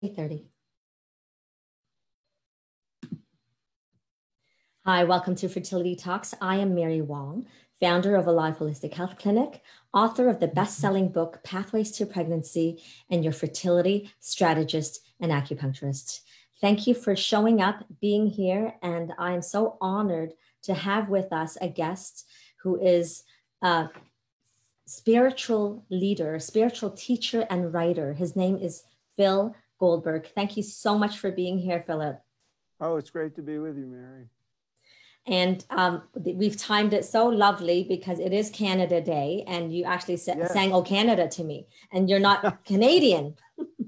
30. Hi, welcome to Fertility Talks. I am Mary Wong, founder of Alive Holistic Health Clinic, author of the best-selling book, Pathways to Pregnancy, and your fertility strategist and acupuncturist. Thank you for showing up, being here, and I am so honored to have with us a guest who is a spiritual leader, spiritual teacher, and writer. His name is Phil Goldberg. Thank you so much for being here, Philip. Oh, it's great to be with you, Mary. And we've timed it so lovely because it is Canada Day, and you actually sang "Oh Canada" to me, and you're not Canadian.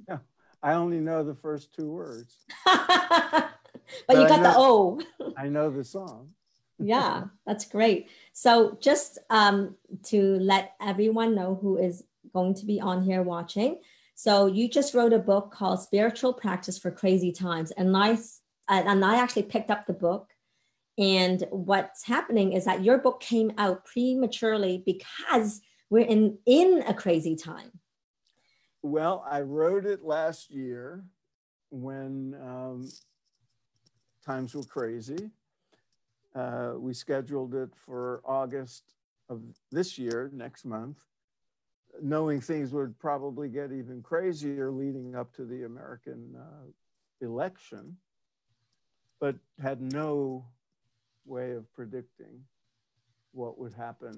Yeah, I only know the first two words. but you got the O. I know the song. Yeah, that's great. So just to let everyone know who is going to be on here watching. So you just wrote a book called Spiritual Practice for Crazy Times. And I actually picked up the book. And what's happening is that your book came out prematurely because we're in a crazy time. Well, I wrote it last year when times were crazy. We scheduled it for August of this year, next month, knowing things would probably get even crazier leading up to the American election, but had no way of predicting what would happen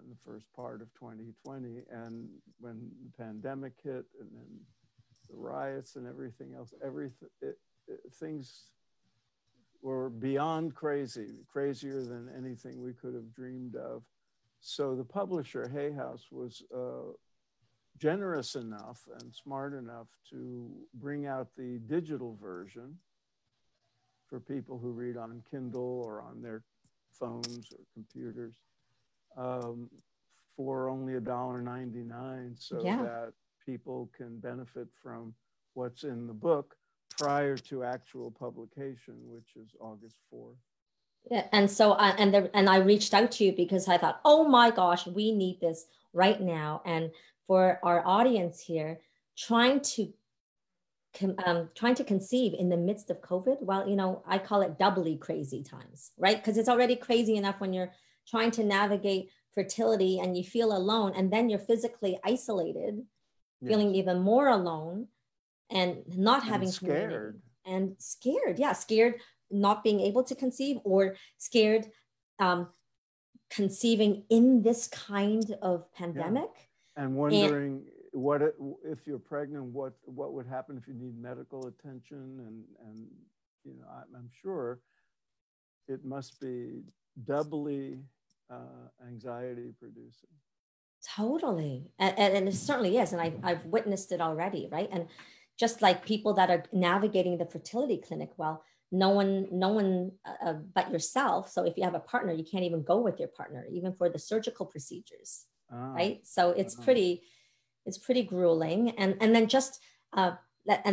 in the first part of 2020. And when the pandemic hit and then the riots and everything else, things were beyond crazy, crazier than anything we could have dreamed of. So the publisher, Hay House, was generous enough and smart enough to bring out the digital version for people who read on Kindle or on their phones or computers for only $1.99, so that people can benefit from what's in the book prior to actual publication, which is August 4th. Yeah, and so I reached out to you because I thought, oh my gosh, we need this right now. And for our audience here, trying to conceive in the midst of COVID, well, I call it doubly crazy times, right? Because it's already crazy enough when you're trying to navigate fertility and you feel alone, and then you're physically isolated, feeling even more alone, and not having scared. And scared, scared not being able to conceive, or scared conceiving in this kind of pandemic. And wondering what if you're pregnant, what would happen if you need medical attention, and I'm sure it must be doubly anxiety producing. Totally, and it certainly is, and I've witnessed it already, right? And just like people that are navigating the fertility clinic, well, no one but yourself. So if you have a partner, you can't even go with your partner, even for the surgical procedures, right? So it's pretty grueling. And then just and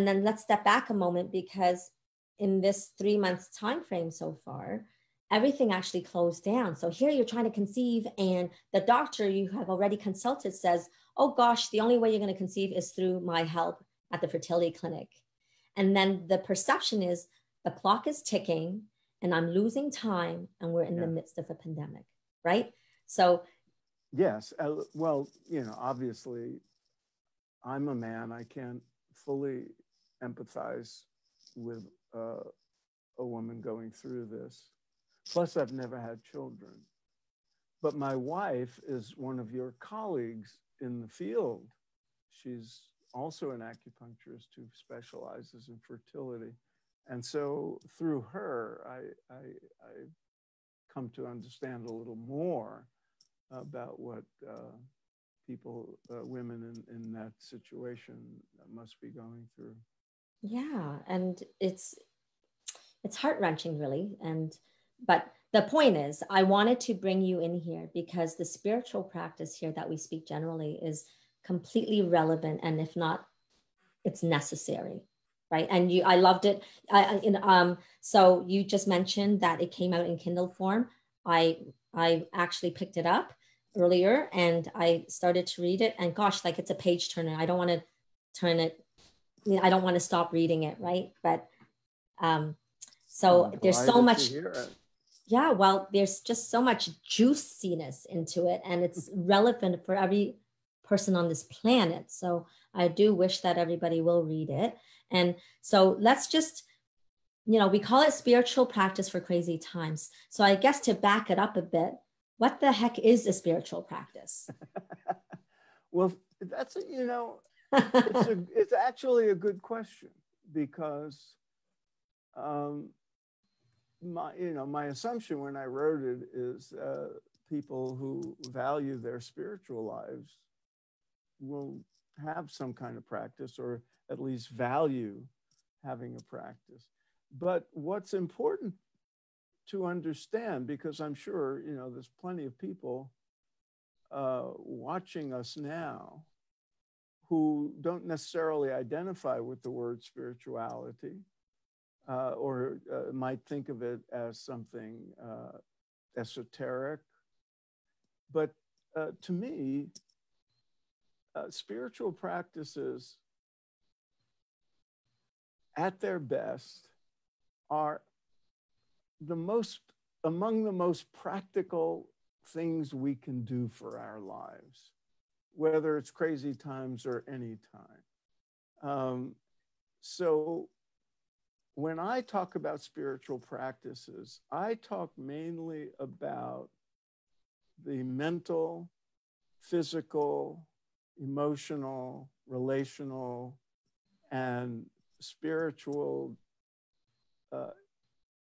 then let's step back a moment, because in this 3 months time frame so far, everything actually closed down. So here you're trying to conceive, and the doctor you have already consulted says, oh gosh, the only way you're going to conceive is through my help at the fertility clinic. And then the perception is the clock is ticking and I'm losing time, and we're in the midst of a pandemic, right? So yes, well, obviously I'm a man. I can't fully empathize with a woman going through this. Plus, I've never had children. But my wife is one of your colleagues in the field. She's also an acupuncturist who specializes in fertility. And so through her, I come to understand a little more about what people, women in that situation must be going through. Yeah, and it's heart-wrenching, really. But the point is, I wanted to bring you in here because the spiritual practice here that we speak generally is completely relevant, and if not, it's necessary, right? And I loved it. So you just mentioned that it came out in Kindle form. I actually picked it up earlier and I started to read it, and gosh, like, it's a page turner. I don't want to turn it you know, I don't want to stop reading it, right? But I'm there's so delighted to much. hear it. Yeah, well, there's just so much juiciness into it, and it's relevant for every person on this planet. So I do wish that everybody will read it. And so let's just, you know, we call it spiritual practice for crazy times. So I guess to back it up a bit, what the heck is a spiritual practice? Well, that's, you know, it's actually a good question, because my assumption when I wrote it is people who value their spiritual lives will have some kind of practice, or at least value having a practice. But what's important to understand, because I'm sure, you know, there's plenty of people watching us now who don't necessarily identify with the word spirituality, or might think of it as something esoteric. But to me, spiritual practices at their best are among the most practical things we can do for our lives, whether it's crazy times or any time. So when I talk about spiritual practices, I talk mainly about the mental, physical, emotional, relational, and spiritual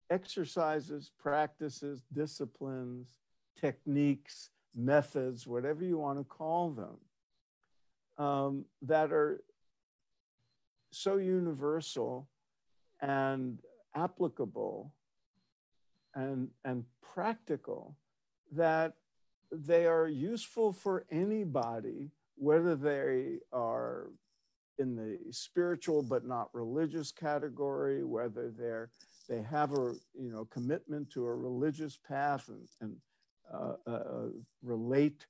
exercises, practices, disciplines, techniques, methods, whatever you want to call them, that are so universal and applicable and practical that they are useful for anybody, whether they are in the spiritual but not religious category, whether they have a commitment to a religious path and relate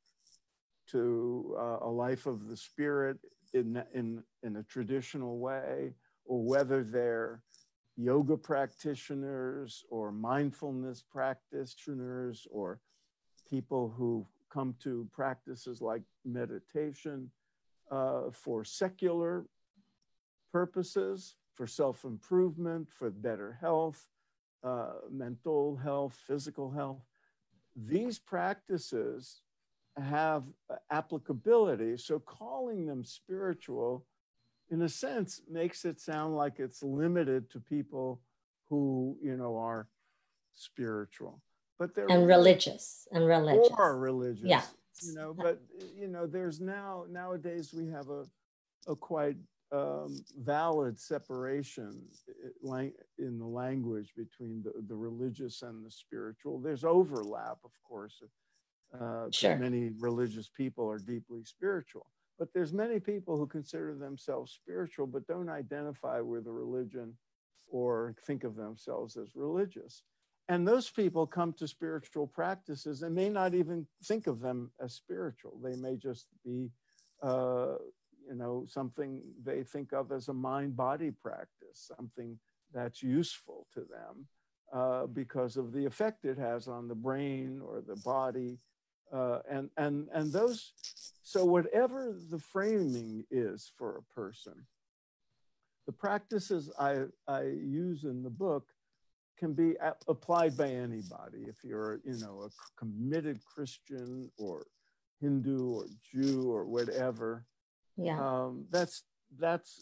to a life of the spirit in a traditional way, or whether they're yoga practitioners or mindfulness practitioners, or people who come to practices like meditation for secular purposes, for self-improvement, for better health, mental health, physical health. These practices have applicability. So calling them spiritual, in a sense, makes it sound like it's limited to people who, are spiritual. But they're religious. Or religious. Yeah. But there's nowadays we have a quite valid separation in the language between the religious and the spiritual. There's overlap, of course. Sure. Many religious people are deeply spiritual, but there's many people who consider themselves spiritual but don't identify with a religion or think of themselves as religious. And those people come to spiritual practices and may not even think of them as spiritual. They may just be, something they think of as a mind-body practice, something that's useful to them because of the effect it has on the brain or the body. And those, so whatever the framing is for a person, the practices I use in the book can be applied by anybody. If you're, a committed Christian or Hindu or Jew or whatever, yeah,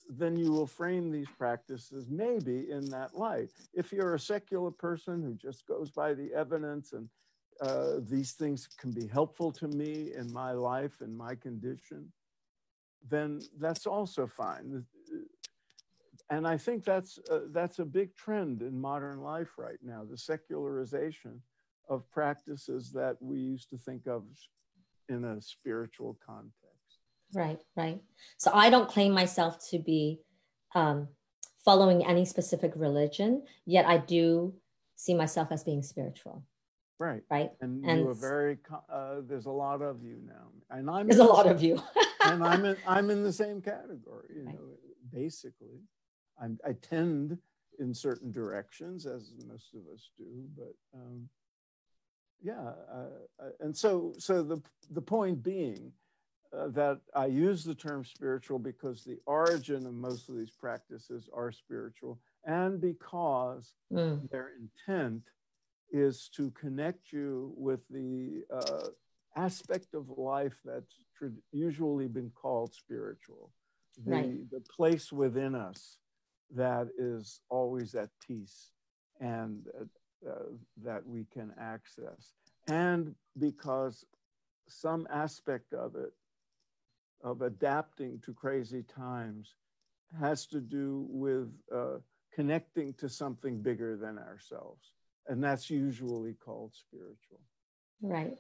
then you will frame these practices maybe in that light. If you're a secular person who just goes by the evidence and these things can be helpful to me in my life and my condition, then that's also fine. And I think that's a big trend in modern life right now, the secularization of practices that we used to think of in a spiritual context. Right. So I don't claim myself to be following any specific religion, yet I do see myself as being spiritual. Right. And you are very, there's a lot of you now. And there's a lot of you. And I'm in the same category, basically. I tend in certain directions, as most of us do, but yeah. And so the point being that I use the term spiritual because the origin of most of these practices are spiritual, and because their intent is to connect you with the aspect of life that's usually been called spiritual, the place within us that is always at peace and that we can access. And because some aspect of it, of adapting to crazy times, has to do with connecting to something bigger than ourselves. And that's usually called spiritual. Right.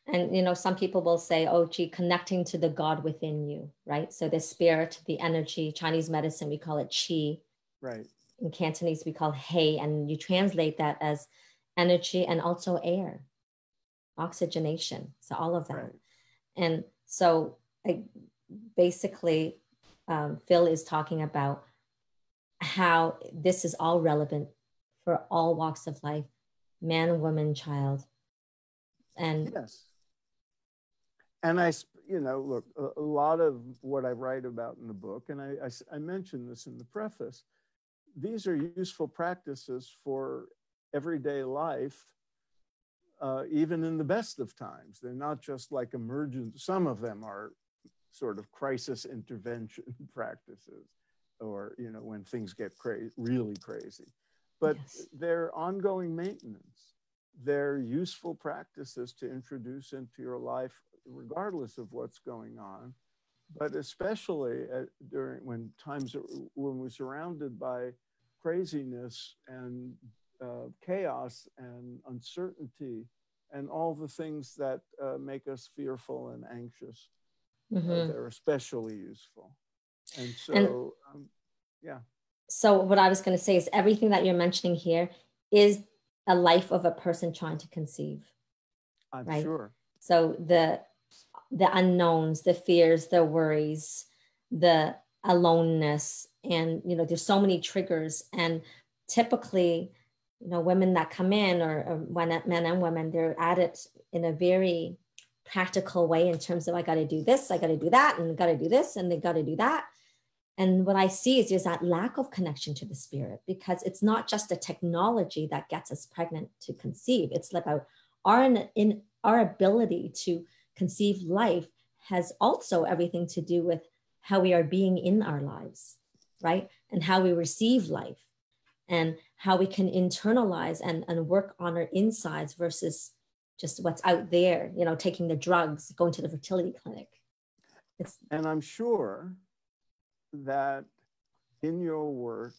And, you know, some people will say, oh, gee, connecting to the God within you, right? So the spirit, the energy, Chinese medicine, we call it qi. Right. In Cantonese, we call hei, and you translate that as energy and also air, oxygenation. So all of that. Right. And so basically, Phil is talking about how this is all relevant for all walks of life, man, woman, child. And yes. And you know, look, a lot of what I write about in the book, and I mentioned this in the preface, these are useful practices for everyday life, even in the best of times. They're not just like emergent. Some of them are sort of crisis intervention practices, or, you know, when things get really crazy. But yes, they're ongoing maintenance. They're useful practices to introduce into your life, regardless of what's going on, but especially when we're surrounded by craziness and chaos and uncertainty and all the things that make us fearful and anxious. They're especially useful. And so, yeah. So what I was going to say is everything that you're mentioning here is a life of a person trying to conceive. I'm right? sure. So the unknowns, the fears, the worries, the aloneness, and, you know, there's so many triggers. And typically, you know, women that come in, or when men and women, they're at it in a very practical way in terms of, I got to do this, I got to do that, and got to do this, and they got to do that. And what I see is there's that lack of connection to the spirit, because it's not just a technology that gets us pregnant to conceive. It's about our ability to conceive life has also everything to do with how we are being in our lives, right? And how we receive life, and how we can internalize and work on our insides versus just what's out there, you know, taking the drugs, going to the fertility clinic. And I'm sure that in your work,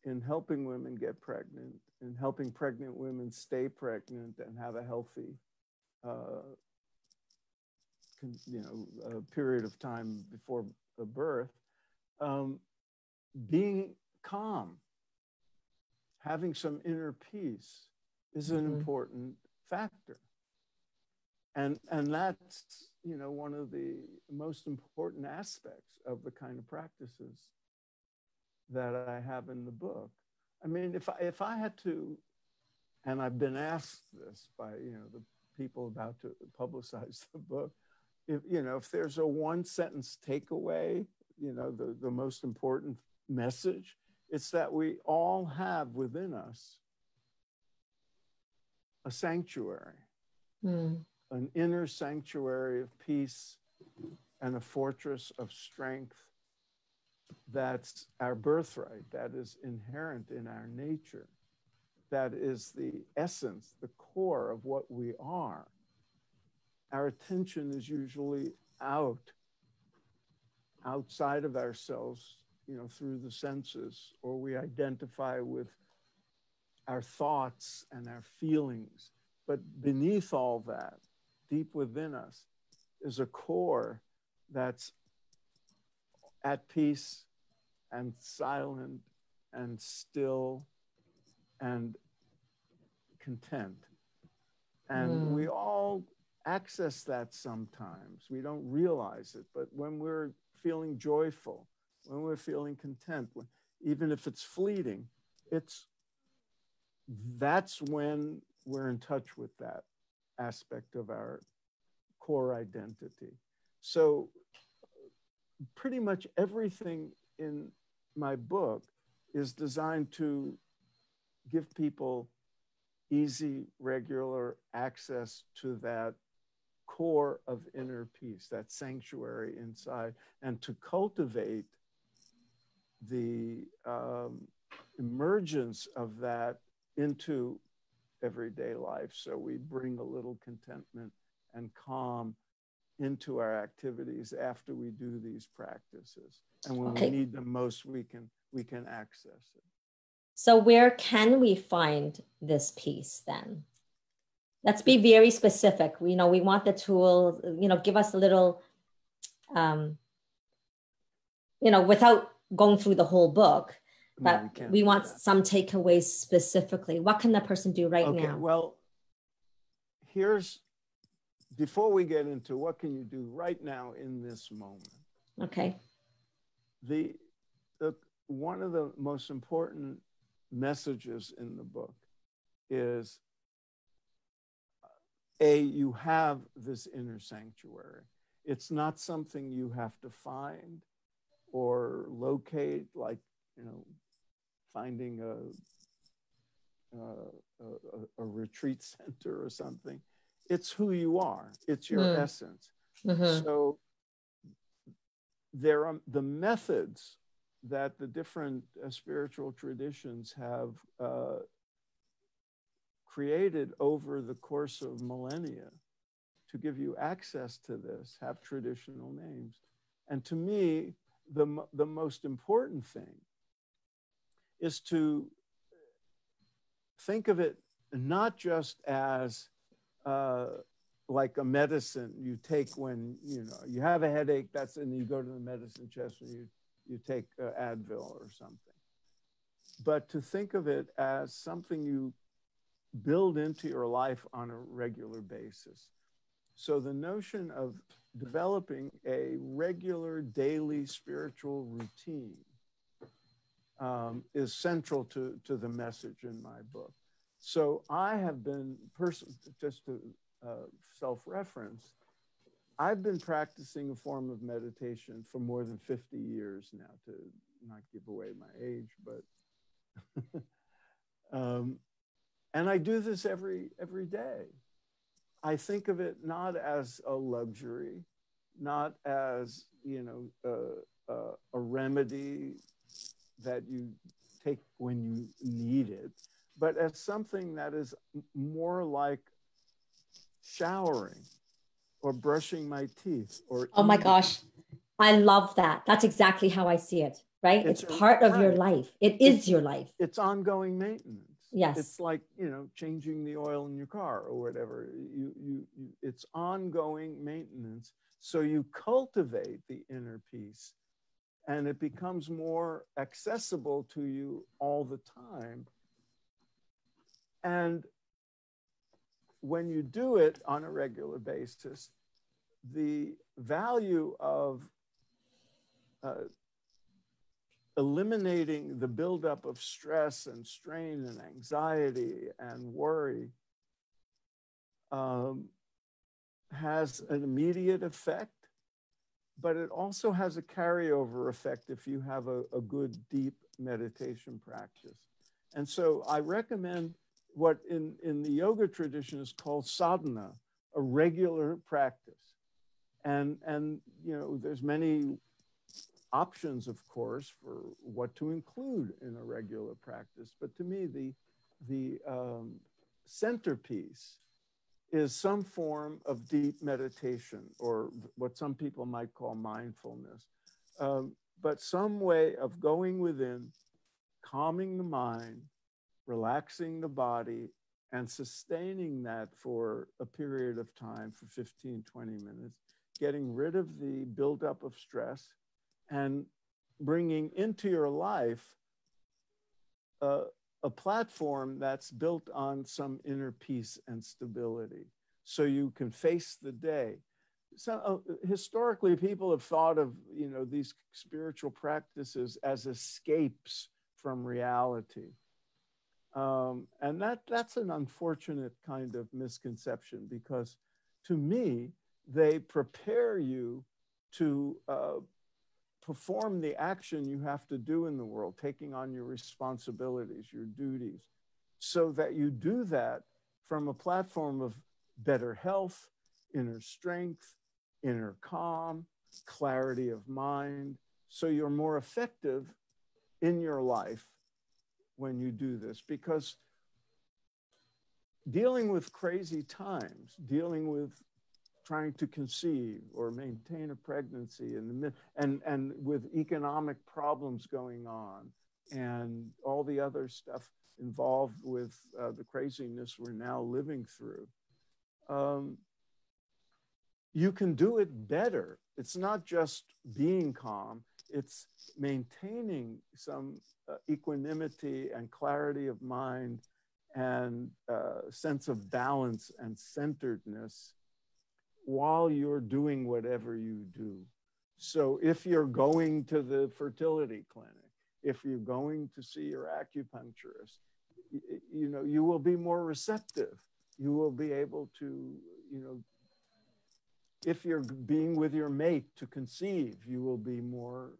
in helping women get pregnant, in helping pregnant women stay pregnant and have a healthy, period of time before the birth, being calm, having some inner peace is an important factor. And that's, you know, one of the most important aspects of the kind of practices that I have in the book. I mean, if I had to, and I've been asked this by, you know, the people about to publicize the book, if there's a one sentence takeaway, you know, the most important message, it's that we all have within us a sanctuary. An inner sanctuary of peace and a fortress of strength that's our birthright, that is inherent in our nature, that is the essence, the core of what we are. Our attention is usually outside of ourselves, you know, through the senses, or we identify with our thoughts and our feelings. But beneath all that, deep within us, is a core that's at peace and silent and still and content. And we all access that sometimes. We don't realize it, but when we're feeling joyful, when we're feeling content, even if it's fleeting, that's when we're in touch with that aspect of our core identity. So pretty much everything in my book is designed to give people easy, regular access to that core of inner peace, that sanctuary inside, and to cultivate the emergence of that into everyday life. So we bring a little contentment and calm into our activities after we do these practices. And when we need them most, we can access it. So where can we find this peace then? Let's be very specific. We want the tool, give us a little, without going through the whole book, but we want some takeaways specifically. What can the person do right now? Well, before we get into what can you do right now in this moment. Okay. One of the most important messages in the book is, you have this inner sanctuary. It's not something you have to find or locate, like, finding a retreat center or something. It's who you are. It's your essence. Mm-hmm. So there are the methods that the different spiritual traditions have created over the course of millennia to give you access to this, have traditional names. And to me, the most important thing is to think of it not just as like a medicine you take when you have a headache, and you go to the medicine chest and you take Advil or something, but to think of it as something you build into your life on a regular basis. So the notion of developing a regular daily spiritual routine is central to the message in my book. So I have been, just to self-reference, I've been practicing a form of meditation for more than 50 years now, to not give away my age, but and I do this every day. I think of it not as a luxury, not as a remedy that you take when you need it, but as something that is more like showering or brushing my teeth or oh my gosh, I love that. That's exactly how I see it, right? It's part of your life. It's your life. It's ongoing maintenance. Yes. It's like, changing the oil in your car or whatever. It's ongoing maintenance. So you cultivate the inner peace and it becomes more accessible to you all the time. And when you do it on a regular basis, the value of eliminating the buildup of stress and strain and anxiety and worry has an immediate effect, but it also has a carryover effect if you have a good, deep meditation practice. And so I recommend what in the yoga tradition is called sadhana, a regular practice. And there's many options, of course, for what to include in a regular practice. But to me, the centerpiece is some form of deep meditation, or what some people might call mindfulness, but some way of going within, calming the mind, relaxing the body, and sustaining that for a period of time, for 15, 20 minutes, getting rid of the buildup of stress, and bringing into your life a platform that's built on some inner peace and stability, so you can face the day. historically, people have thought of, you know, these spiritual practices as escapes from reality. And that's an unfortunate kind of misconception, because to me, they prepare you to perform the action you have to do in the world, taking on your responsibilities, your duties, so that you do that from a platform of better health, inner strength, inner calm, clarity of mind. So you're more effective in your life when you do this, because dealing with crazy times, dealing with trying to conceive or maintain a pregnancy and with economic problems going on and all the other stuff involved with the craziness we're now living through, you can do it better. It's not just being calm, it's maintaining some equanimity and clarity of mind and sense of balance and centeredness while you're doing whatever you do. So if you're going to the fertility clinic, if you're going to see your acupuncturist, you know, you will be more receptive. You will be able to, you know, if you're being with your mate to conceive, you will be more,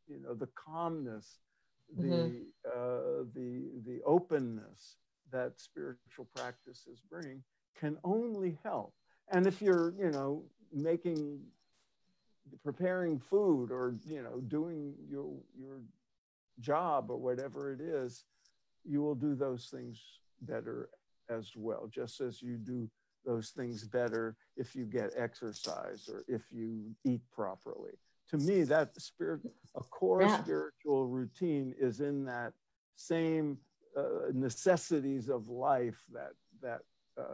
you know, the calmness, the openness that spiritual practices bring can only help. And if you're, you know, preparing food or, you know, doing your job or whatever it is, you will do those things better as well, just as you do those things better if you get exercise or if you eat properly. To me, that a core spiritual routine is in that same necessities of life that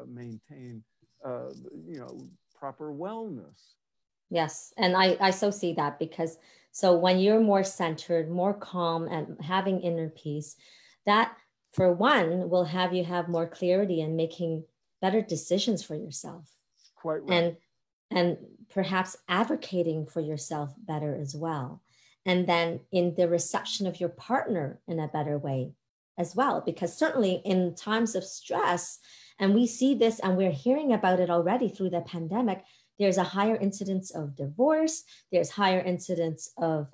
maintain, you know, proper wellness. Yes, and I so see that, because so when you're more centered, more calm, and having inner peace, that for one will have you have more clarity and making better decisions for yourself. Quite right. And perhaps advocating for yourself better as well. And then in the reception of your partner in a better way as well, because certainly in times of stress, and we see this and we're hearing about it already through the pandemic, there's a higher incidence of divorce, there's higher incidence of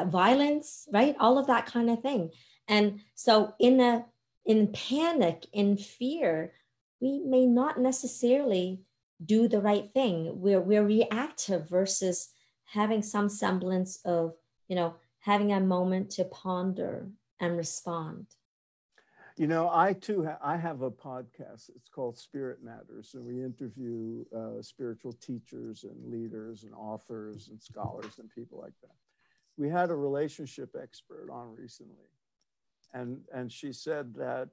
violence, right? All of that kind of thing. And so in panic, in fear, we may not necessarily do the right thing. We're reactive versus having some semblance of, you know, having a moment to ponder and respond. You know, I have a podcast. It's called Spirit Matters, and we interview spiritual teachers and leaders and authors and scholars and people like that. We had a relationship expert on recently, and she said that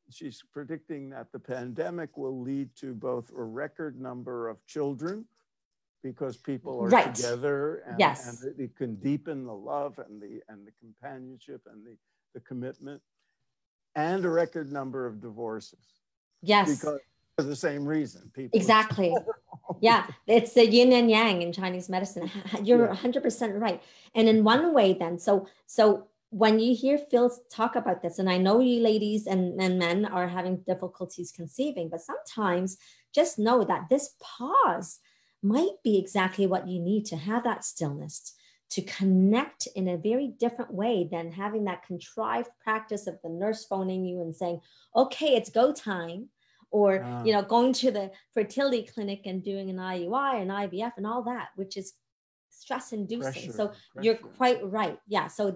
she's predicting that the pandemic will lead to both a record number of children, because people are together, and, and it can deepen the love and the companionship and the commitment, and a record number of divorces. Yes. Because for the same reason. People exactly. Yeah, it's the yin and yang in Chinese medicine. You're 100% right. And in one way then, so when you hear Phil talk about this, and I know you ladies and men are having difficulties conceiving, but sometimes just know that this pause might be exactly what you need to have that stillness, to connect in a very different way than having that contrived practice of the nurse phoning you and saying, okay, it's go time, or you know, going to the fertility clinic and doing an IUI and IVF and all that, which is stress inducing. So you're quite right. Yeah. So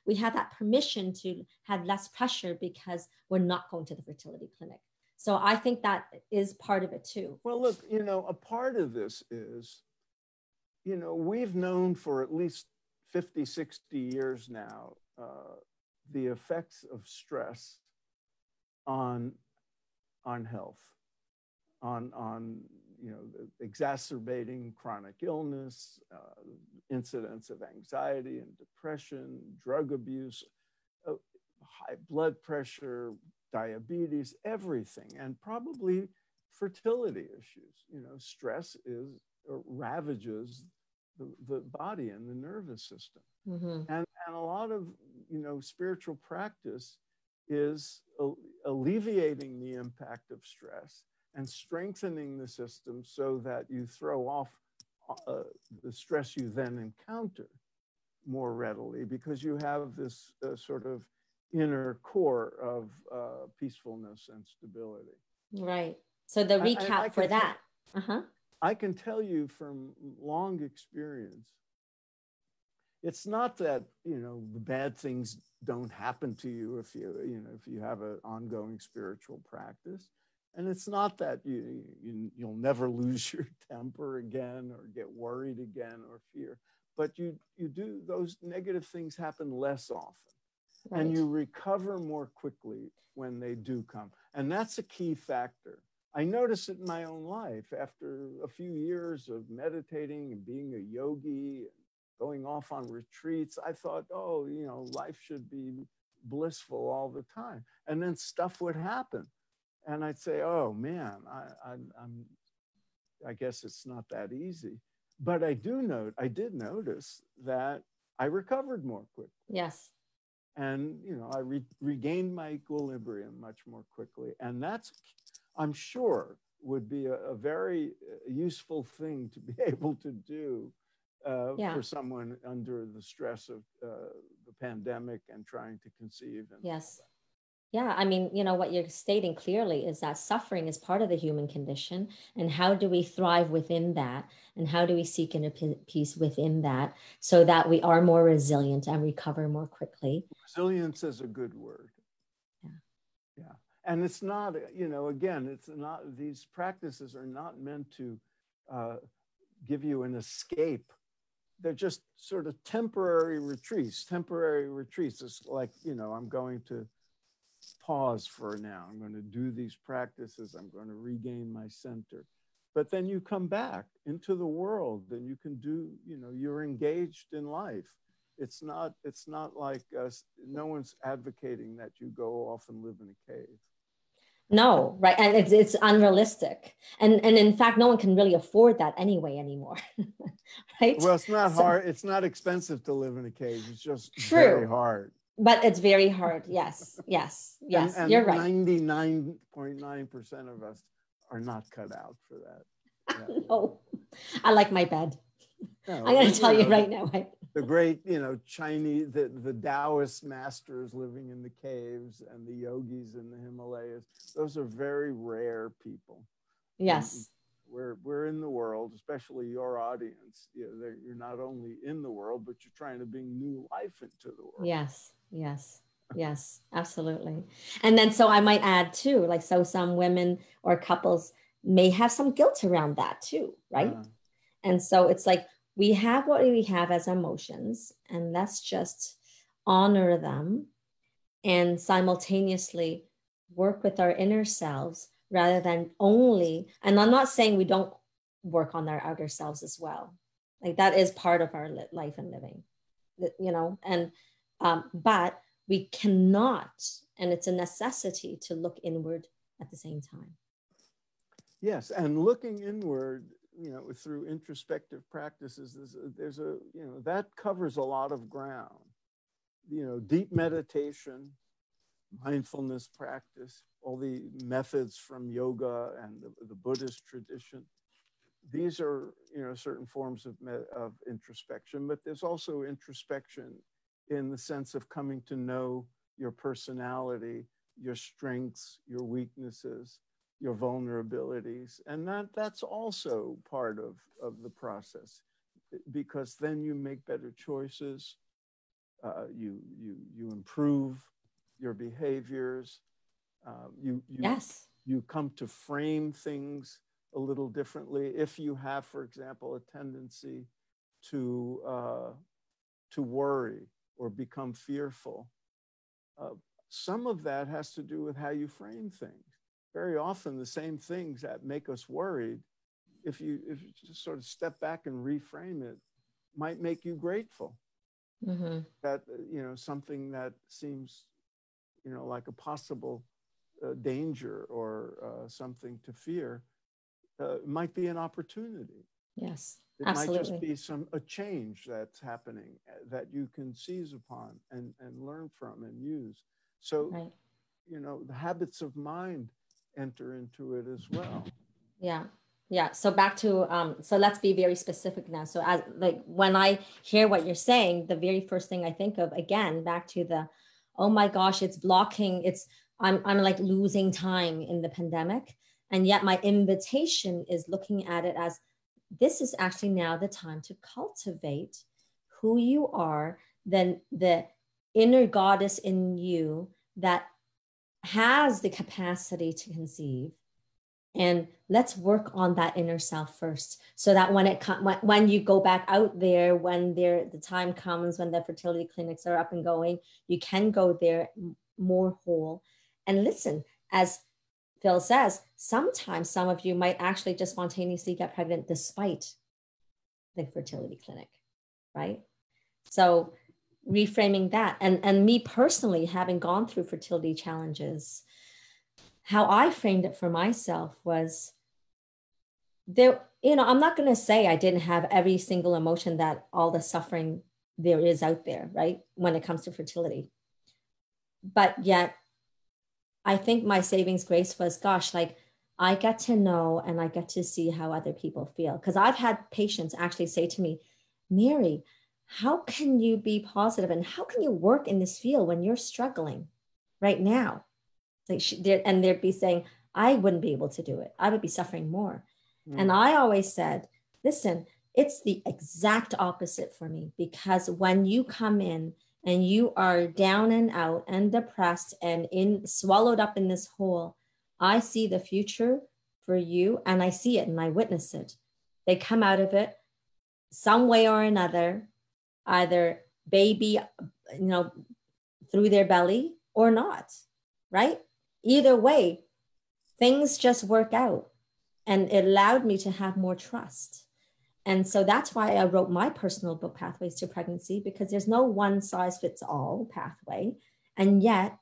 we have that permission to have less pressure because we're not going to the fertility clinic. So I think that is part of it too. Well, look, you know, a part of this is, you know, we've known for at least 50, 60 years now, the effects of stress on health, on you know, exacerbating chronic illness, incidents of anxiety and depression, drug abuse, high blood pressure, diabetes, everything. And probably fertility issues. You know, stress ravages the body and the nervous system. And a lot of, you know, spiritual practice is alleviating the impact of stress and strengthening the system so that you throw off the stress you then encounter more readily, because you have this sort of inner core of peacefulness and stability. Right. So the recap for that. I can tell you from long experience, it's not that, you know, the bad things don't happen to you if you have an ongoing spiritual practice. And it's not that you'll never lose your temper again or get worried again or fear, but you do, those negative things happen less often. Right. And you recover more quickly when they do come. And that's a key factor. I notice it in my own life. After a few years of meditating and being a yogi and going off on retreats, I thought, oh, you know, life should be blissful all the time. And then stuff would happen. And I'd say, oh man, I guess it's not that easy. But I did notice that I recovered more quickly. Yes. And, you know, I regained my equilibrium much more quickly. And that's, I'm sure, would be a very useful thing to be able to do for someone under the stress of the pandemic and trying to conceive. Yes. Yeah, I mean, you know, what you're stating clearly is that suffering is part of the human condition. And how do we thrive within that? And how do we seek inner peace within that so that we are more resilient and recover more quickly? Resilience is a good word. Yeah. Yeah. And it's not, you know, again, it's not, these practices are not meant to give you an escape. They're just sort of temporary retreats. It's like, you know, I'm going to pause for now. I'm going to do these practices. I'm going to regain my center. But then you come back into the world and you can do, you know, you're engaged in life. It's not like no one's advocating that you go off and live in a cave. No, right. And it's unrealistic. And in fact, no one can really afford that anymore. Right? Well, it's not hard. It's not expensive to live in a cave. It's just very hard. But it's very hard. Yes. And you're right. 99.9% of us are not cut out for that. Yeah. No, I like my bed. No, I'm going to tell you right now. The great, you know, Chinese, the Taoist masters living in the caves and the yogis in the Himalayas, those are very rare people. Yes. We're in the world, especially your audience. You know, you're not only in the world, but you're trying to bring new life into the world. Yes, absolutely. And then, so I might add too, like, so some women or couples may have some guilt around that too, right? And so it's like, we have what we have as emotions, and let's just honor them and simultaneously work with our inner selves rather than only, and I'm not saying we don't work on our outer selves as well. Like, that is part of our life and living, you know, and, but we cannot, and it's a necessity to look inward at the same time. Yes, and looking inward, you know, through introspective practices, there's a, you know, that covers a lot of ground. You know, deep meditation, mindfulness practice, all the methods from yoga and the Buddhist tradition. These are, you know, certain forms of introspection, but there's also introspection in the sense of coming to know your personality, your strengths, your weaknesses, your vulnerabilities. And that's also part of the process, because then you make better choices, you improve your behaviors, you come to frame things a little differently. If you have, for example, a tendency to worry or become fearful, some of that has to do with how you frame things. Very often the same things that make us worried, if you just sort of step back and reframe it, might make you grateful. That, you know, something that seems, you know, like a possible danger or something to fear, it might be an opportunity. Yes, It might just be a change that's happening that you can seize upon and learn from and use. So, right. you know, the habits of mind enter into it as well. Yeah. Yeah. So back to, so let's be very specific now. So as like, when I hear what you're saying, the very first thing I think of, again, back to the, oh my gosh, it's blocking, I'm like losing time in the pandemic. And yet my invitation is looking at it as, this is actually now the time to cultivate who you are, then the inner goddess in you that has the capacity to conceive. And let's work on that inner self first, so that when you go back out there, when the time comes when the fertility clinics are up and going, you can go there more whole. And listen, as Phil says, sometimes some of you might actually just spontaneously get pregnant despite the fertility clinic, right? So reframing that, and me personally, having gone through fertility challenges, how I framed it for myself was, there, I'm not going to say I didn't have every single emotion, that all the suffering there is out there, right? When it comes to fertility. But yet, I think my savings grace was, gosh, like I get to know and I get to see how other people feel. Because I've had patients actually say to me, Mary, how can you be positive and how can you work in this field when you're struggling right now? Like they'd be saying, I wouldn't be able to do it. I would be suffering more. And I always said, listen, it's the exact opposite for me, because when you come in and you are down and out and depressed and swallowed up in this hole, I see the future for you, and I see it and I witness it. They come out of it some way or another, either baby, through their belly or not, right? Either way, things just work out. And it allowed me to have more trust. And so that's why I wrote my personal book, Pathways to Pregnancy, because there's no one size fits all pathway. And yet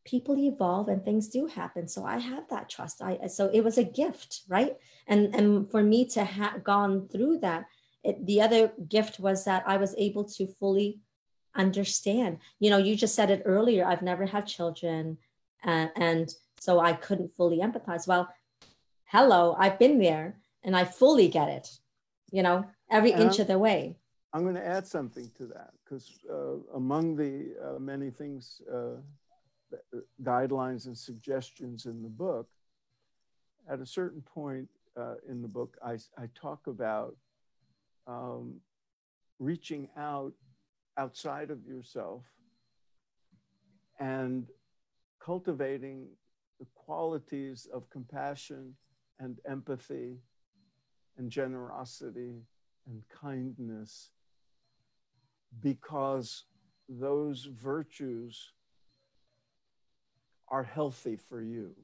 people evolve and things do happen. So I have that trust. So it was a gift, right? And for me to have gone through that, the other gift was that I was able to fully understand. You just said it earlier, I've never had children. And so I couldn't fully empathize. Well, hello, I've been there and I fully get it, every inch of the way. I'm going to add something to that, because among the many things, guidelines and suggestions in the book, at a certain point in the book, I talk about reaching outside of yourself and cultivating the qualities of compassion and empathy and generosity and kindness, because those virtues are healthy for you.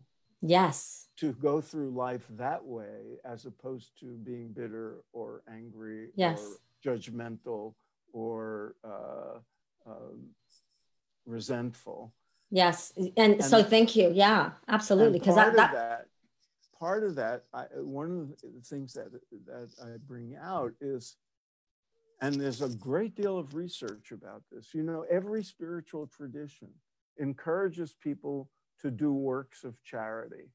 Yes. To go through life that way, as opposed to being bitter or angry, yes, or judgmental or resentful. Yes. And so thank you. Yeah, absolutely. Because part of that, one of the things that I bring out is, and there's a great deal of research about this, every spiritual tradition encourages people to do works of charity,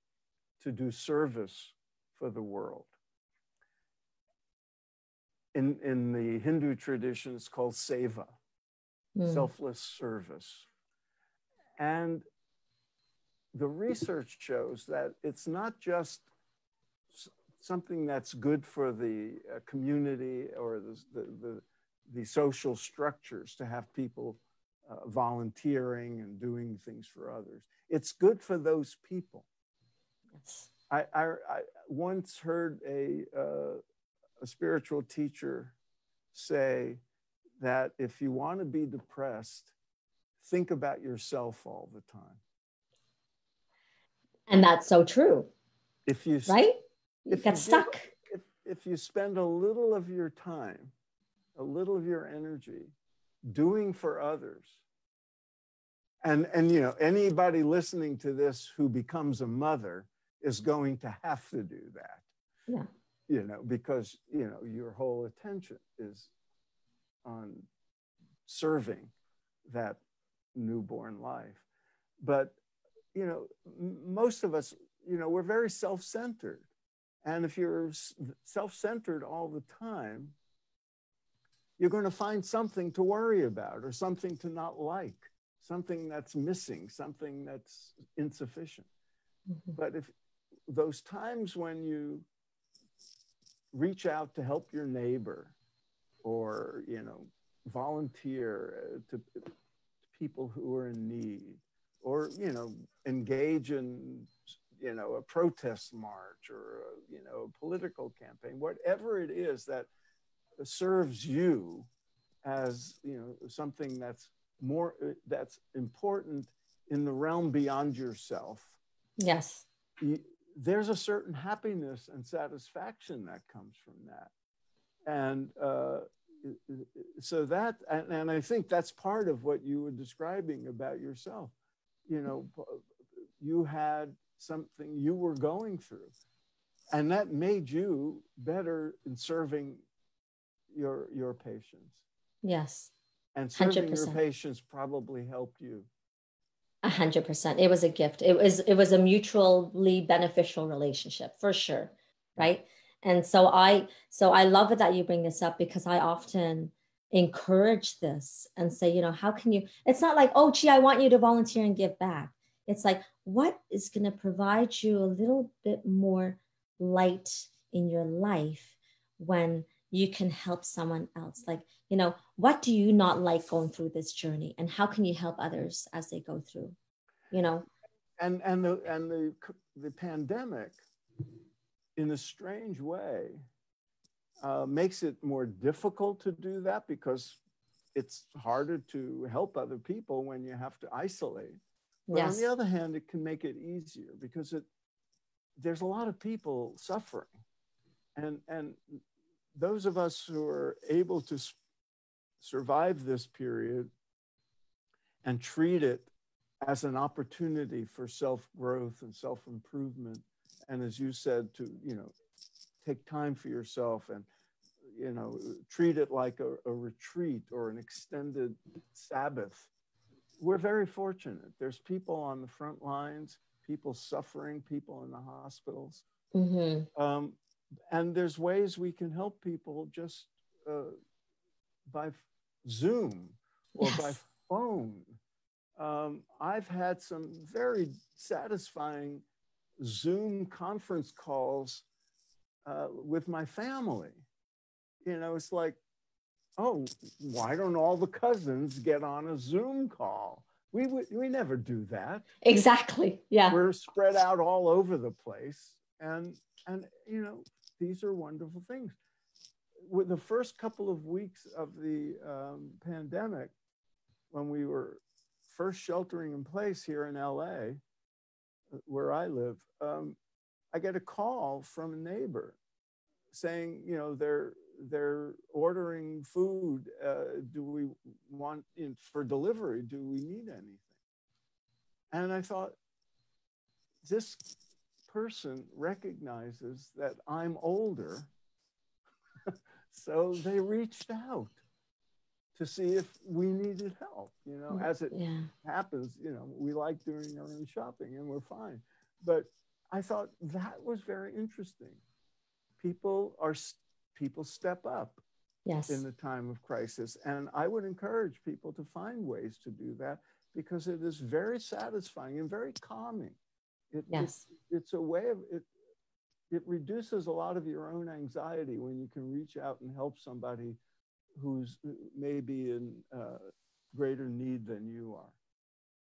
to do service for the world. In the Hindu tradition, it's called seva, selfless service. And the research shows that it's not just something that's good for the community or the social structures to have people volunteering and doing things for others. It's good for those people. yes. I once heard a spiritual teacher say that if you want to be depressed, think about yourself all the time. And that's so true. If you right? You get stuck. If you spend a little of your time, a little of your energy doing for others, And you know, anybody listening to this who becomes a mother is going to have to do that. Yeah. You know, because, you know, your whole attention is on serving that newborn life. But, you know, most of us, you know, we're very self-centered. And if you're self-centered all the time, you're going to find something to worry about or something to not like, something that's missing, something that's insufficient. Mm-hmm. But if those times when you reach out to help your neighbor or, you know, volunteer to people who are in need, or, you know, engage in, you know, a protest march or, you know, a political campaign, whatever it is that serves you as, you know, something that's more, that's important in the realm beyond yourself. Yes. There's a certain happiness and satisfaction that comes from that. And so that, and I think that's part of what you were describing about yourself. You know, you had something you were going through, and that made you better in serving your patients. Yes. And serving 100%. your patients probably helped you. 100%. It was a gift. It was a mutually beneficial relationship for sure. Right. And so I love it that you bring this up, because I often encourage this and say, you know, how can you, it's not like, oh, gee, I want you to volunteer and give back. It's like, what is going to provide you a little bit more light in your life when you can help someone else? Like, you know, what do you not like going through this journey, and how can you help others as they go through, you know? And the pandemic, in a strange way, makes it more difficult to do that, because it's harder to help other people when you have to isolate. But Yes. on the other hand, it can make it easier, because there's a lot of people suffering. And those of us who are able to survive this period and treat it as an opportunity for self-growth and self-improvement, and as you said, to, you know, take time for yourself and, you know, treat it like a retreat or an extended Sabbath. We're very fortunate. There's people on the front lines, people suffering, people in the hospitals. Mm-hmm. And there's ways we can help people just by Zoom or Yes. by phone. I've had some very satisfying Zoom conference calls with my family. You know, it's like, oh, why don't all the cousins get on a Zoom call? We never do that. Exactly. Yeah. We're spread out all over the place. And you know, these are wonderful things. With the first couple of weeks of the pandemic, when we were first sheltering in place here in LA, where I live, I get a call from a neighbor saying, you know, they're ordering food. Do we want for delivery? Do we need anything? And I thought, this person recognizes that I'm older, so they reached out to see if we needed help. You know, as it happens, you know, we like doing our own shopping and we're fine. But I thought that was very interesting. People step up. Yes. In the time of crisis. And I would encourage people to find ways to do that, because it is very satisfying and very calming. It's a way of it. It reduces a lot of your own anxiety when you can reach out and help somebody who's maybe in greater need than you are.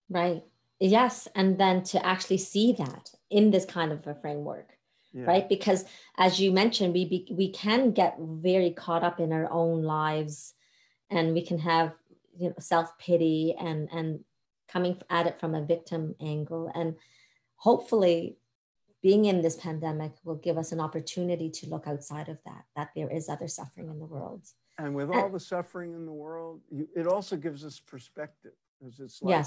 Right. Yes. And then to actually see that in this kind of a framework, right? Because as you mentioned, we can get very caught up in our own lives, and we can have, you know, self-pity and coming at it from a victim angle. And hopefully being in this pandemic will give us an opportunity to look outside of that there is other suffering in the world. And with all the suffering in the world, it also gives us perspective, because it's like,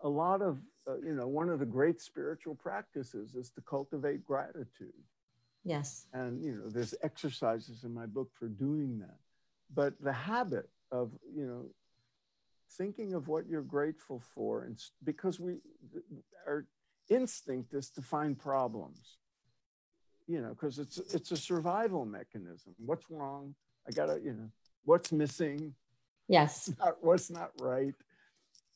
a lot of, one of the great spiritual practices is to cultivate gratitude. Yes. And, there's exercises in my book for doing that. But the habit of, thinking of what you're grateful for, and because our instinct is to find problems, because it's a survival mechanism. What's wrong? I gotta, what's missing? Yes. What's not right?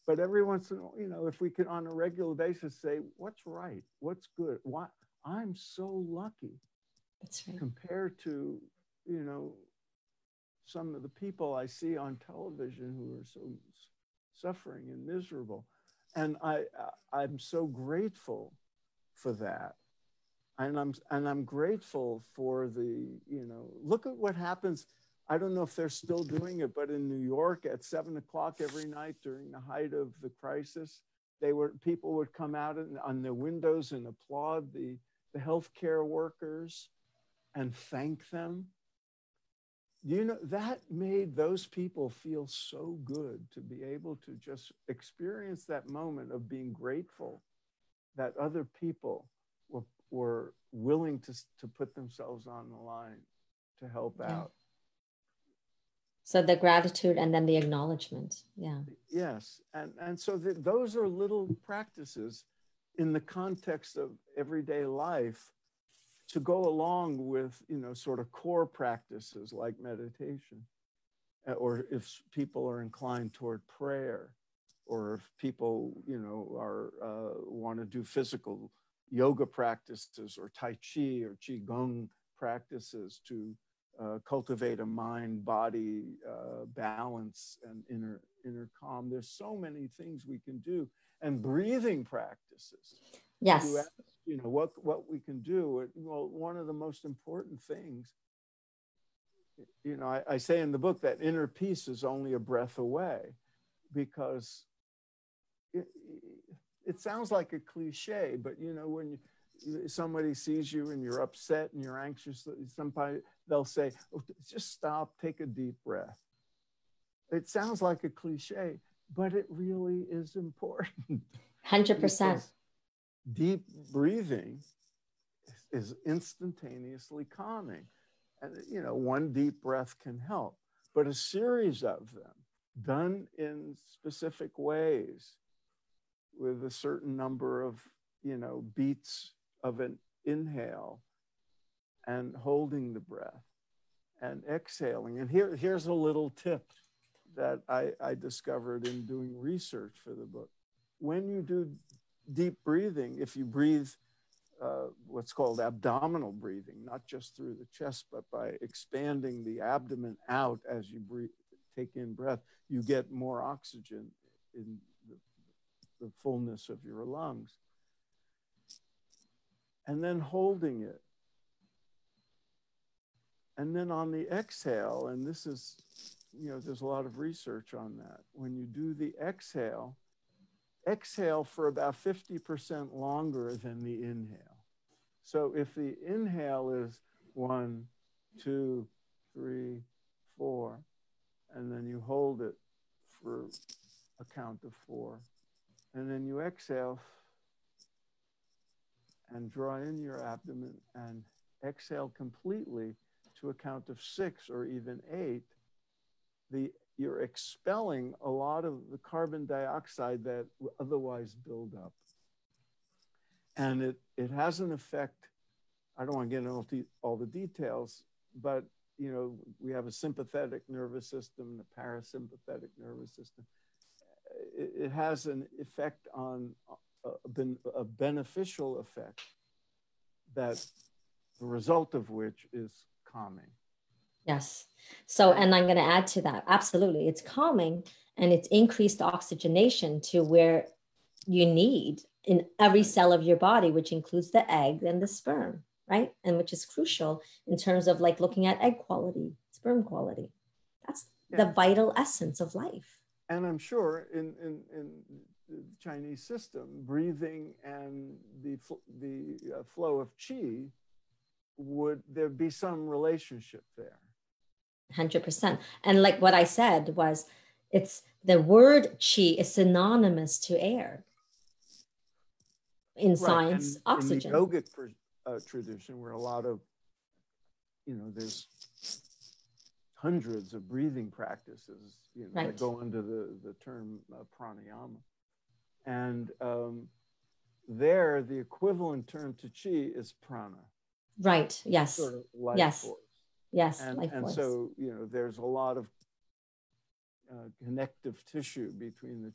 But every once in a while, if we can on a regular basis say, what's right? What's good? Why I'm so lucky. That's right. Compared to, some of the people I see on television who are so suffering and miserable. And I'm so grateful for that. And I'm grateful for the, look at what happens. I don't know if they're still doing it, but in New York at 7 o'clock every night during the height of the crisis, people would come out on their windows and applaud the healthcare workers and thank them. That made those people feel so good to be able to just experience that moment of being grateful that other people were willing to put themselves on the line to help out. So the gratitude and then the acknowledgement. Yeah. Yes. And so those are little practices in the context of everyday life to go along with, sort of core practices like meditation, or if people are inclined toward prayer, or if people, want to do physical yoga practices or Tai Chi or Qigong practices to cultivate a mind-body balance and inner calm. There's so many things we can do, and breathing practices. Yes. What we can do. Well, one of the most important things, I say in the book that inner peace is only a breath away, because it sounds like a cliche, but when somebody sees you and you're upset and you're anxious, somebody they'll say, oh, just stop, take a deep breath. It sounds like a cliche, but it really is important. 100%. Deep breathing is instantaneously calming. And, one deep breath can help, but a series of them done in specific ways with a certain number of, beats of an inhale and holding the breath and exhaling. And here's a little tip that I discovered in doing research for the book. When you do deep breathing, if you breathe what's called abdominal breathing, not just through the chest, but by expanding the abdomen out as you take in breath, you get more oxygen in the fullness of your lungs. And then holding it. And then on the exhale, and this is, there's a lot of research on that. When you do the exhale for about 50% longer than the inhale. So if the inhale is 1, 2, 3, 4, and then you hold it for a count of 4, and then you exhale and draw in your abdomen and exhale completely to a count of 6 or even 8, you're expelling a lot of the carbon dioxide that otherwise build up. And it has an effect. I don't want to get into all the details, but we have a sympathetic nervous system, the parasympathetic nervous system. It has an effect on a beneficial effect, that the result of which is calming. Yes. So, and I'm going to add to that. Absolutely. It's calming, and it's increased oxygenation to where you need in every cell of your body, which includes the egg and the sperm, right? And which is crucial in terms of like looking at egg quality, sperm quality. That's the vital essence of life. And I'm sure in the Chinese system, breathing and the flow of qi, would there be some relationship there? 100%. And like what I said was, it's the word qi is synonymous to air. in science, And oxygen. in the yogic tradition, where a lot of, there's hundreds of breathing practices, that go under the term pranayama. And there, the equivalent term to chi is prana. Right. Yes. Sort of life yes. force. Yes. And, life force. So, there's a lot of connective tissue between the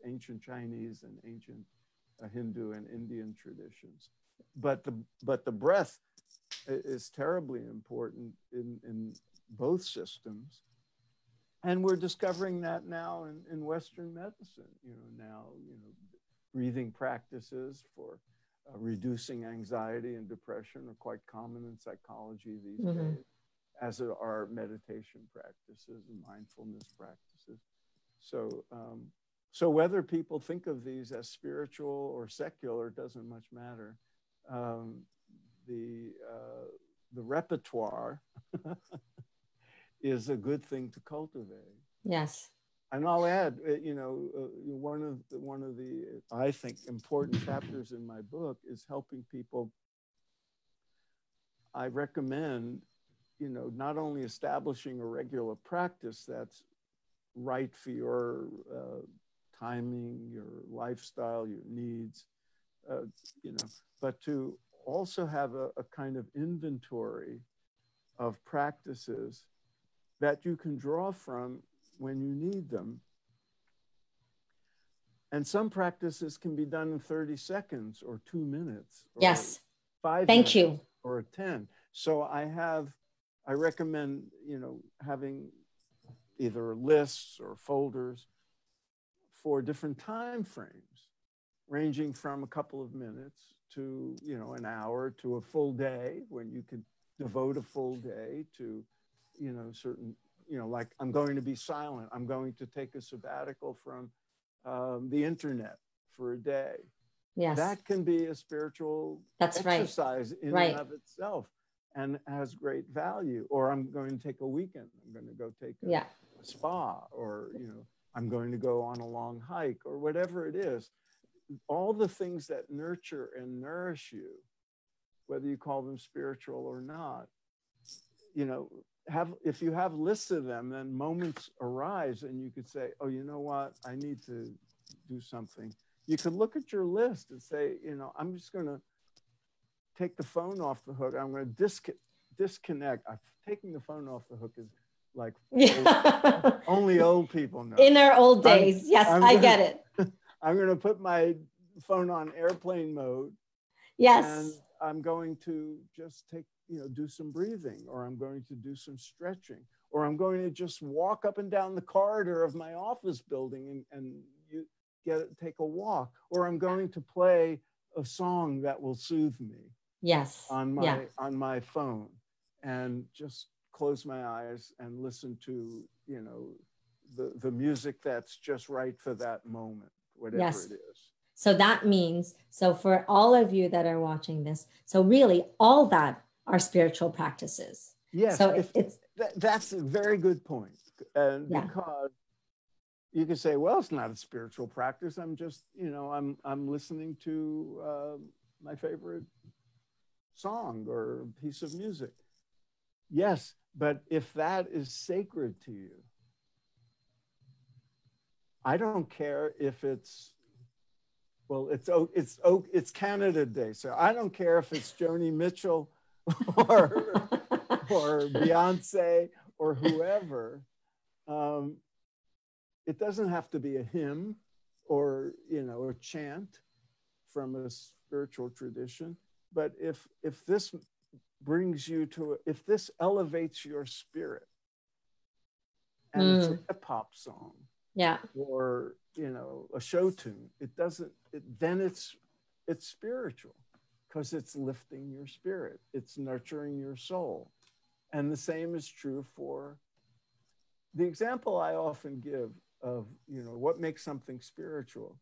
ancient Chinese and ancient Hindu and Indian traditions. But the breath is terribly important in both systems. And we're discovering that now in Western medicine, breathing practices for reducing anxiety and depression are quite common in psychology these days, as are meditation practices and mindfulness practices. So whether people think of these as spiritual or secular doesn't much matter. The repertoire is a good thing to cultivate. Yes. And I'll add, one of the I think important chapters in my book is helping people. I recommend, not only establishing a regular practice that's right for your timing, your lifestyle, your needs, but to also have a kind of inventory of practices that you can draw from when you need them. And some practices can be done in 30 seconds or 2 minutes. Or yes. 5 Thank minutes you. Or 10. So I recommend, having either lists or folders for different time frames, ranging from a couple of minutes to, an hour to a full day, when you could devote a full day to, certain, like I'm going to be silent. I'm going to take a sabbatical from the internet for a day. Yes. That can be a spiritual exercise in and of itself and has great value. Or I'm going to take a weekend. I'm going to go take a spa, or, I'm going to go on a long hike, or whatever it is. All the things that nurture and nourish you, whether you call them spiritual or not, if you have lists of them, then moments arise and you could say, oh, you know what, I need to do something. You could look at your list and say, I'm just going to take the phone off the hook. I'm going to disconnect. Taking the phone off the hook is like only old people know. In our old days. Yes, I get it. I'm going to put my phone on airplane mode. Yes. And I'm going to just do some breathing, or I'm going to do some stretching, or I'm going to just walk up and down the corridor of my office building and take a walk, or I'm going to play a song that will soothe me. Yes. On my phone, and just close my eyes and listen to, the music that's just right for that moment, whatever it is. So that means, for all of you that are watching this, so really all that are spiritual practices. Yes. So that's a very good point. And because you can say, well, it's not a spiritual practice. I'm just, I'm listening to my favorite song or piece of music. Yes, but if that is sacred to you, I don't care if it's Canada Day, so I don't care if it's Joni Mitchell or Beyonce or whoever. It doesn't have to be a hymn or a chant from a spiritual tradition, but if this brings you to, if this elevates your spirit, and it's a hip hop song, or a show tune, then it's spiritual, because it's lifting your spirit, it's nurturing your soul. And the same is true for the example I often give of what makes something spiritual.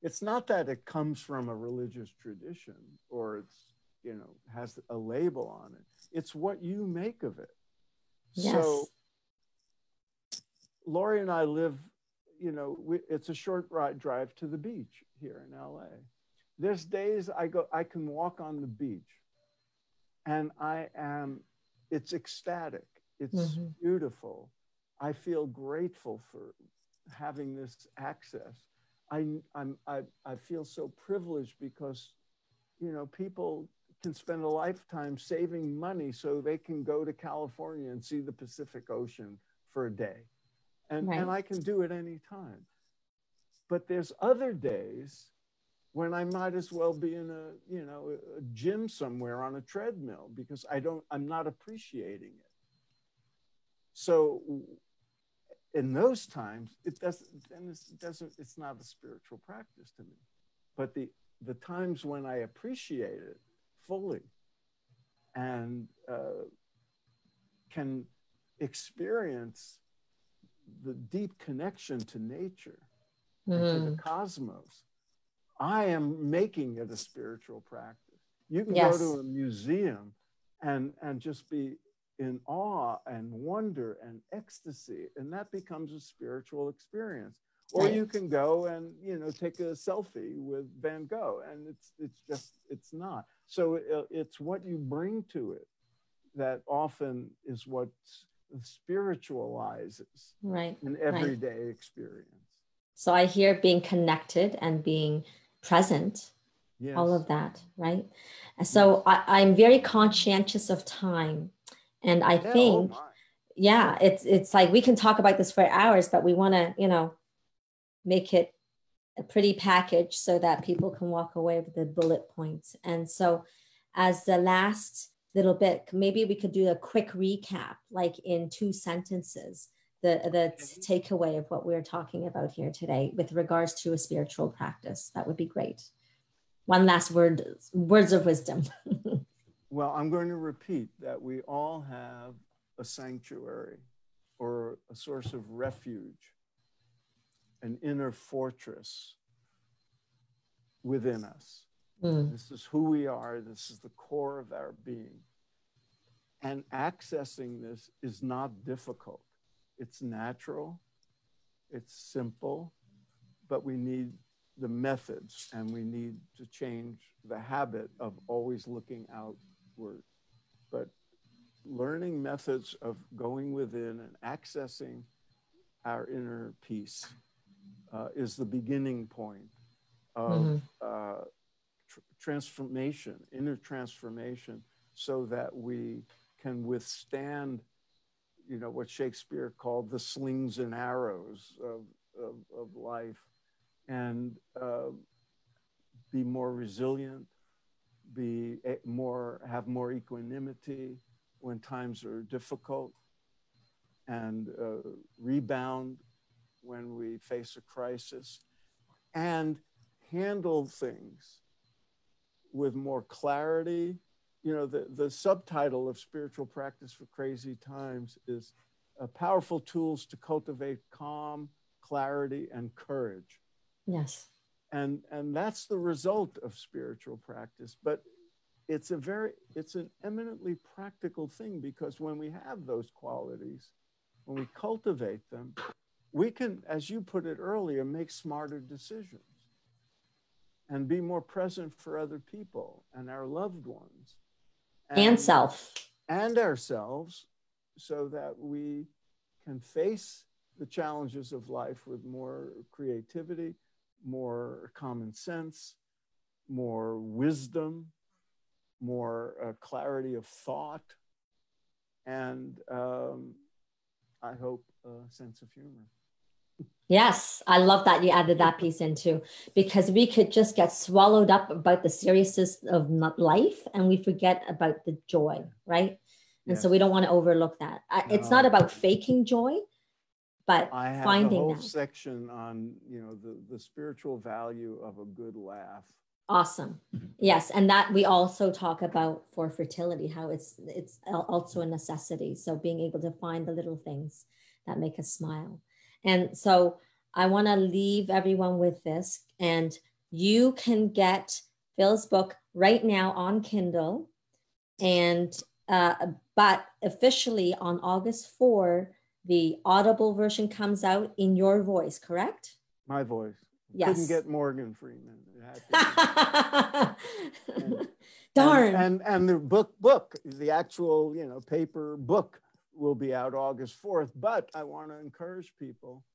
It's not that it comes from a religious tradition or it's has a label on it. It's what you make of it. Yes. So Lori and I live, it's a short drive to the beach here in LA. there's days I can walk on the beach and it's ecstatic. It's beautiful. I feel grateful for having this access. I feel so privileged because, you know, people can spend a lifetime saving money so they can go to California and see the Pacific Ocean for a day. And I can do it anytime. But there's other days when I might as well be in a gym somewhere on a treadmill because I'm not appreciating it. So in those times, it's not a spiritual practice to me. But the times when I appreciate it fully and can experience the deep connection to nature and to the cosmos, I am making it a spiritual practice. You can go to a museum and just be in awe and wonder and ecstasy, and that becomes a spiritual experience. Or you can go and, you know, take a selfie with Van Gogh, and it's not. So it's what you bring to it that often is what spiritualizes an everyday experience. So I hear being connected and being present, all of that, right? So I'm very conscientious of time. And I think, it's like we can talk about this for hours, but we want to, you know, make it a pretty package so that people can walk away with the bullet points. And so as the last little bit, maybe we could do a quick recap, like in 2 sentences, the takeaway of what we're talking about here today with regards to a spiritual practice. That would be great. One last words of wisdom. Well, I'm going to repeat that we all have a sanctuary or a source of refuge, an inner fortress within us. This is who we are. This is the core of our being. And accessing this is not difficult. It's natural, it's simple, but we need the methods and we need to change the habit of always looking outward. But learning methods of going within and accessing our inner peace is the beginning point of transformation, inner transformation, so that we can withstand, you know, what Shakespeare called the slings and arrows of life, and be more resilient, have more equanimity when times are difficult, and rebound when we face a crisis, and handle things with more clarity. You know, the subtitle of Spiritual Practice for Crazy Times is powerful tools to cultivate calm, clarity, and courage. Yes. And that's the result of spiritual practice. But it's an eminently practical thing, because when we have those qualities, when we cultivate them, we can, as you put it earlier, make smarter decisions and be more present for other people and our loved ones. And self. And ourselves, so that we can face the challenges of life with more creativity, more common sense, more wisdom, more clarity of thought, and I hope a sense of humor. Yes, I love that you added that piece in too, because we could just get swallowed up about the seriousness of life and we forget about the joy, right? And so we don't want to overlook that. It's not about faking joy, but I have finding a whole that. section on, you know, the spiritual value of a good laugh. Awesome. Yes. And that we also talk about for fertility, how it's also a necessity. So being able to find the little things that make us smile. And so I want to leave everyone with this, and you can get Phil's book right now on Kindle, and but officially on August 4, the Audible version comes out in your voice, correct? My voice. Yes. Couldn't get Morgan Freeman. It had to be. Darn. And the book, the actual, paper book will be out August 4th, but I want to encourage people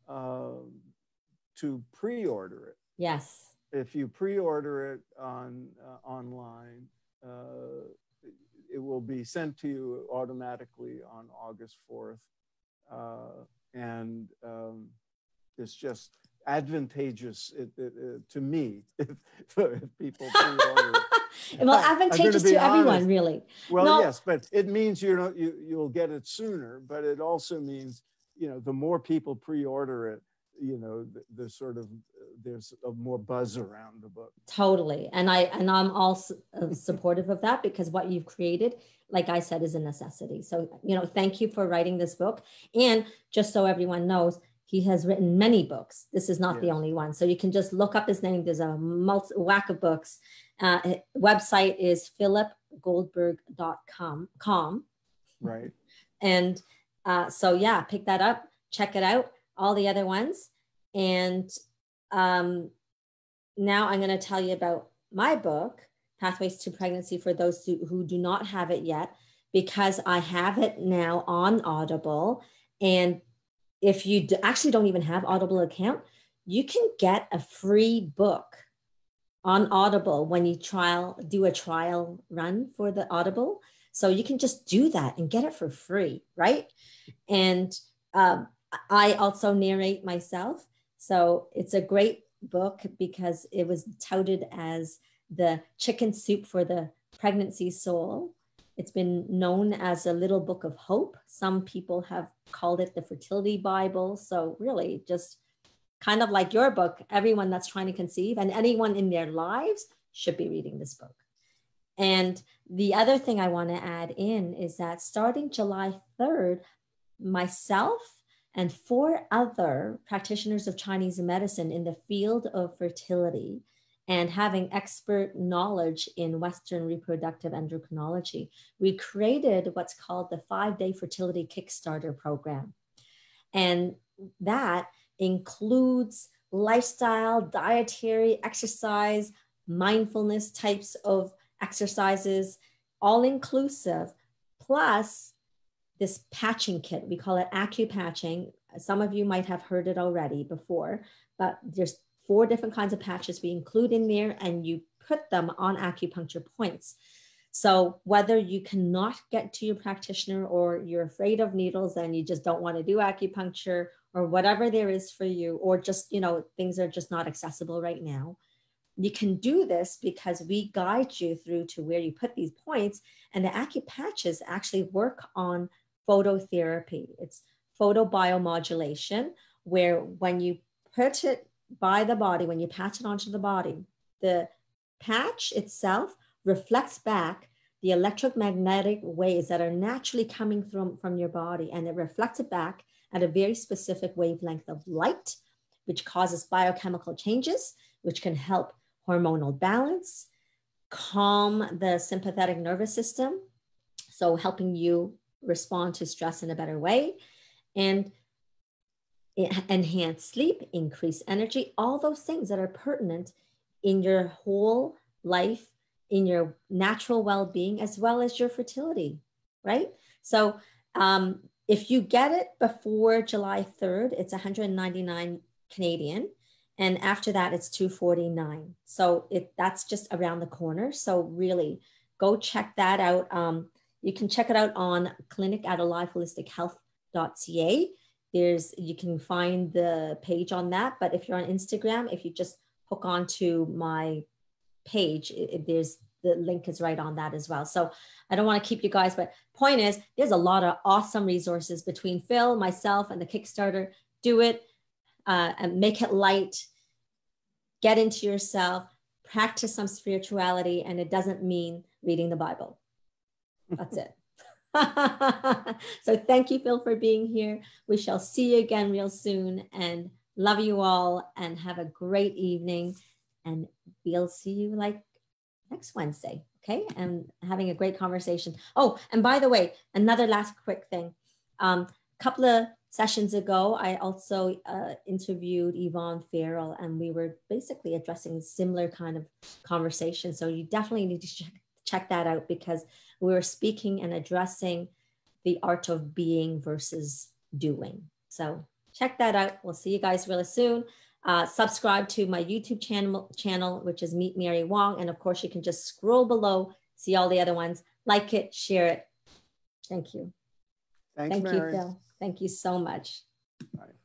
to pre-order it. Yes. If you pre-order it online, it will be sent to you automatically on August 4th. It's just advantageous to me if people pre-order it. Well, advantageous to everyone, really. Well, no. Yes, but it means you'll get it sooner, but it also means, the more people pre-order it, the sort of, there's a more buzz around the book. Totally. And I'm also supportive of that, because what you've created, like I said, is a necessity. So, thank you for writing this book. And just so everyone knows, he has written many books. This is not the only one. So you can just look up his name. There's a whack of books. Website is philipgoldberg.com. Right. And so, yeah, pick that up, check it out, all the other ones. And now I'm going to tell you about my book, Pathways to Pregnancy, for those who do not have it yet, because I have it now on Audible. And if you actually don't even have Audible account, you can get a free book on Audible when you do a trial run for the Audible. So you can just do that and get it for free, right? And I also narrate myself. So it's a great book because it was touted as the chicken soup for the pregnancy soul. It's been known as a little book of hope. Some people have called it the fertility Bible. So really just kind of like your book, everyone that's trying to conceive and anyone in their lives should be reading this book. And the other thing I want to add in is that starting July 3rd, myself and 4 other practitioners of Chinese medicine in the field of fertility and having expert knowledge in Western reproductive endocrinology, we created what's called the 5-day fertility Kickstarter program. And that includes lifestyle, dietary, exercise, mindfulness types of exercises, all inclusive, plus this patching kit. We call it acupatching. Some of you might have heard it already before, but there's 4 different kinds of patches we include in there, and you put them on acupuncture points. So whether you cannot get to your practitioner or you're afraid of needles and you just don't want to do acupuncture or whatever there is for you, or just, things are just not accessible right now, you can do this because we guide you through to where you put these points. And the acupatches actually work on phototherapy. It's photobiomodulation, where when you put it by the body, when you patch it onto the body, the patch itself reflects back the electromagnetic waves that are naturally coming from your body, and it reflects it back at a very specific wavelength of light, which causes biochemical changes, which can help hormonal balance, calm the sympathetic nervous system, so helping you respond to stress in a better way, and enhance sleep, increase energy, all those things that are pertinent in your whole life, in your natural well-being, as well as your fertility, right? So if you get it before July 3rd, it's 199 Canadian. And after that, it's 249. So that's just around the corner. So really go check that out. You can check it out on clinic@aliveholistichealth.ca. You can find the page on that. But if you're on Instagram, if you just hook onto my page, the link is right on that as well. So I don't want to keep you guys, but point is, there's a lot of awesome resources between Phil, myself, and the Kickstarter. Do it and make it light. Get into yourself, practice some spirituality, and it doesn't mean reading the Bible. That's it. So thank you, Phil, for being here. We shall see you again real soon, and love you all, and have a great evening. And we'll see you next Wednesday. Okay. And having a great conversation. Oh, and by the way, another last quick thing. Couple of sessions ago, I also interviewed Yvonne Farrell, and we were basically addressing similar kind of conversation. So you definitely need to check that out, because we were speaking and addressing the art of being versus doing. So check that out. We'll see you guys really soon. Subscribe to my YouTube channel, which is Meet Mary Wong. And of course, you can just scroll below, see all the other ones, like it, share it. Thank you. Thanks, Thank Mary. you, Phil. Thank you so much. Bye.